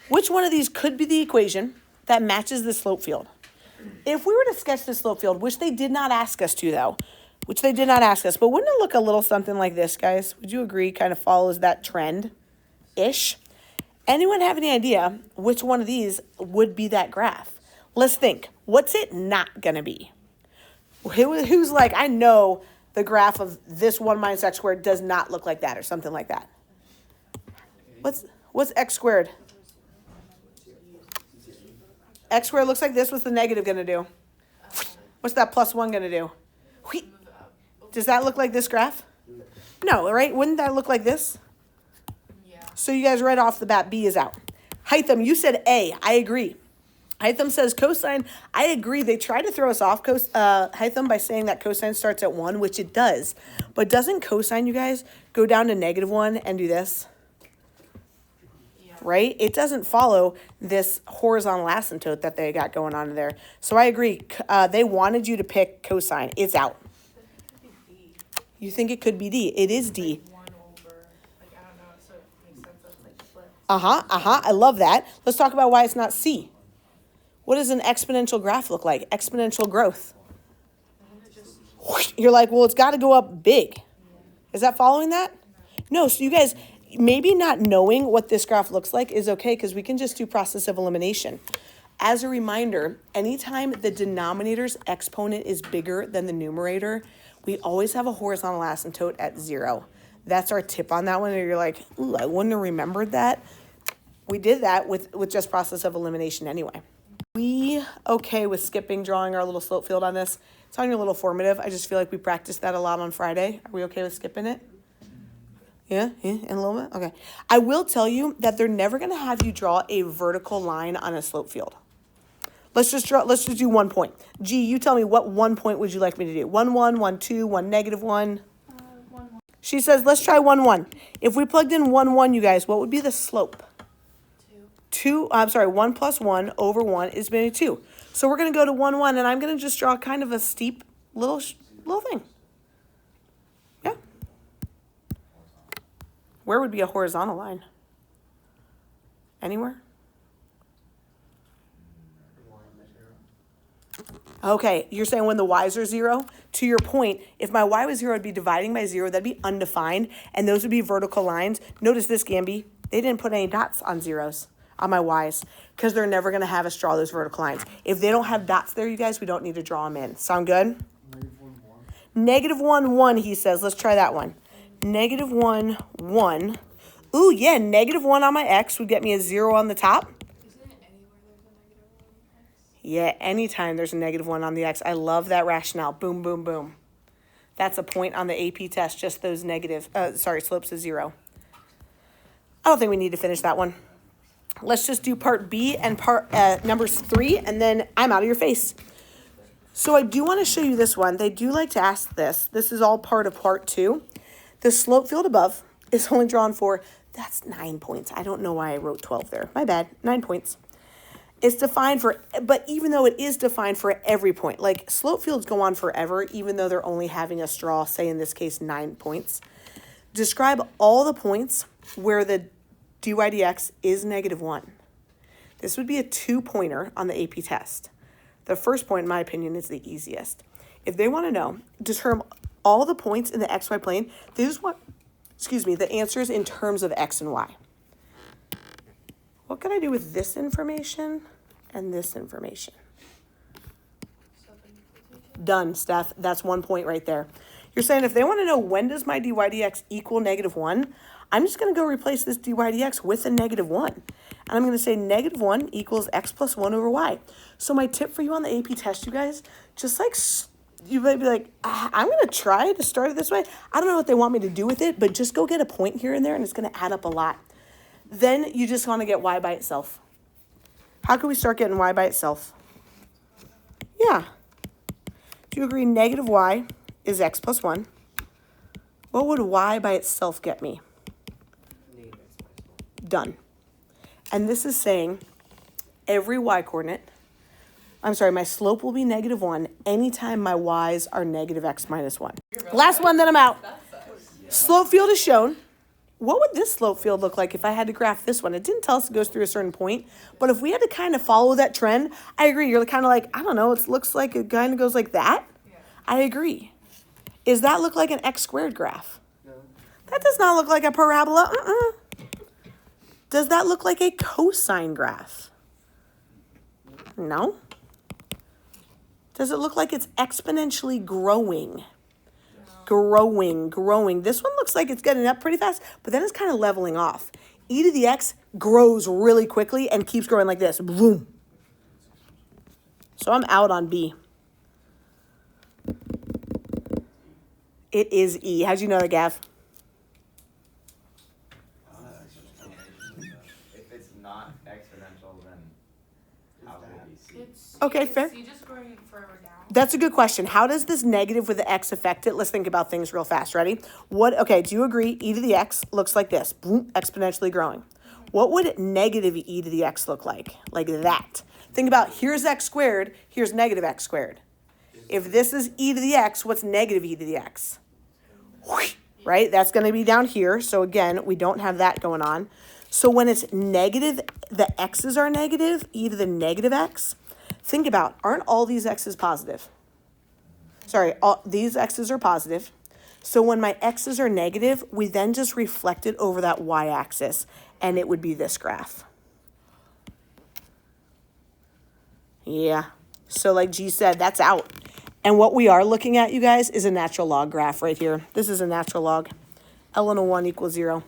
Which one of these could be the equation that matches the slope field? If we were to sketch the slope field, which they did not ask us to though, but wouldn't it look a little something like this, guys? Would you agree? Kind of follows that trend-ish. Anyone have any idea which one of these would be that graph? Let's think. What's it not going to be? Who's like, I know the graph of this 1 minus x squared does not look like that or something like that. What's x squared? X squared looks like this. What's the negative going to do? What's that plus 1 going to do? Does that look like this graph? No, right? Wouldn't that look like this? Yeah. So you guys right off the bat, B is out. Hytham, you said A. I agree. Hytham says cosine. I agree. They try to throw us off, Hytham, by saying that cosine starts at 1, which it does. But doesn't cosine, you guys, go down to -1 and do this? Right? It doesn't follow this horizontal asymptote that they got going on there. So I agree. They wanted you to pick cosine. It's out. You think it could be D? It is D. I love that. Let's talk about why it's not C. What does an exponential graph look like? Exponential growth. You're like, well, it's got to go up big. Is that following that? No. So you guys, maybe not knowing what this graph looks like is okay because we can just do process of elimination. As a reminder, anytime the denominator's exponent is bigger than the numerator, we always have a horizontal asymptote at 0. That's our tip on that one. And you're like, ooh, I wouldn't have remembered that. We did that with just process of elimination anyway. We okay with skipping drawing our little slope field on this? It's on your little formative. I just feel like we practiced that a lot on Friday. Are we okay with skipping it? Yeah, in a little bit? Okay. I will tell you that they're never going to have you draw a vertical line on a slope field. Let's just do 1 point. G, you tell me what 1 point would you like me to do? 1, 1, 1, 2, 1, -1? 1, 1. She says, let's try 1, 1. If we plugged in 1, 1, you guys, what would be the slope? 1 plus 1 over 1 is going to be 2. So we're going to go to 1, 1, and I'm going to just draw kind of a steep little thing. Yeah. Where would be a horizontal line? Anywhere? Okay, you're saying when the y's are 0? To your point, if my y was 0, I'd be dividing by 0. That'd be undefined, and those would be vertical lines. Notice this, Gamby. They didn't put any dots on zeros on my y's because they're never going to have us draw those vertical lines. If they don't have dots there, you guys, we don't need to draw them in. Sound good? -1, 1, he says. Let's try that one. -1, 1. Ooh, yeah, -1 on my x would get me a 0 on the top. Yeah, anytime there's a -1 on the x. I love that rationale. Boom, boom, boom. That's a point on the AP test, just those slopes of 0. I don't think we need to finish that one. Let's just do part B and part numbers 3, and then I'm out of your face. So I do want to show you this one. They do like to ask this. This is all part of part 2. The slope field above is only drawn for, that's 9 points. I don't know why I wrote 12 there. My bad, 9 points. It's defined for, but even though it is defined for every point, like slope fields go on forever, even though they're only having us draw, say in this case, 9 points. Describe all the points where the dy dx is -1. This would be a 2-pointer on the AP test. The first point, in my opinion, is the easiest. If they want to know, determine all the points in the xy plane, they just want, the answers in terms of x and y. What can I do with this information and this information? Done, Steph. That's 1 point right there. You're saying if they want to know when does my dy dx equal -1, I'm just going to go replace this dy dx with a -1. And I'm going to say -1 equals x plus 1 over y. So my tip for you on the AP test, you guys, just like, you might be like, I'm going to try to start it this way. I don't know what they want me to do with it, but just go get a point here and there, and it's going to add up a lot. Then you just want to get y by itself. How can we start getting y by itself? Yeah. Do you agree -y is x plus 1? What would y by itself get me? Done. And this is saying every y coordinate, my slope will be -1 anytime my y's are -x minus 1. Last one, then I'm out. Slope field is shown what would this slope field look like if I had to graph this one? It didn't tell us it goes through a certain point, but if we had to kind of follow that trend, I agree. You're kind of like, I don't know, it looks like it kind of goes like that. Yeah. I agree. Does that look like an x squared graph? No. That does not look like a parabola. Does that look like a cosine graph? No. Does it look like it's exponentially growing? Growing. This one looks like it's getting up pretty fast, but then it's kind of leveling off. E to the x grows really quickly and keeps growing like this. Boom. So I'm out on B. It is E. How'd you know that, Gav? If it's not exponential, then how would it be C? Okay, fair. C just going further down. That's a good question. How does this negative with the x affect it? Let's think about things real fast. Ready? Okay, do you agree e to the x looks like this? Boom, exponentially growing. What would negative e to the x look like? Like that. Think about, here's x squared, here's negative x squared. If this is e to the x, what's negative e to the x? Right? That's going to be down here. So again, we don't have that going on. So when it's negative, the x's are negative, e to the negative x. Think about, aren't all these x's positive? Sorry, all these x's are positive. So when my x's are negative, we then just reflect it over that y-axis, and it would be this graph. Yeah, so like G said, that's out. And what we are looking at, you guys, is a natural log graph right here. This is a natural log. ln of 1 equals 0.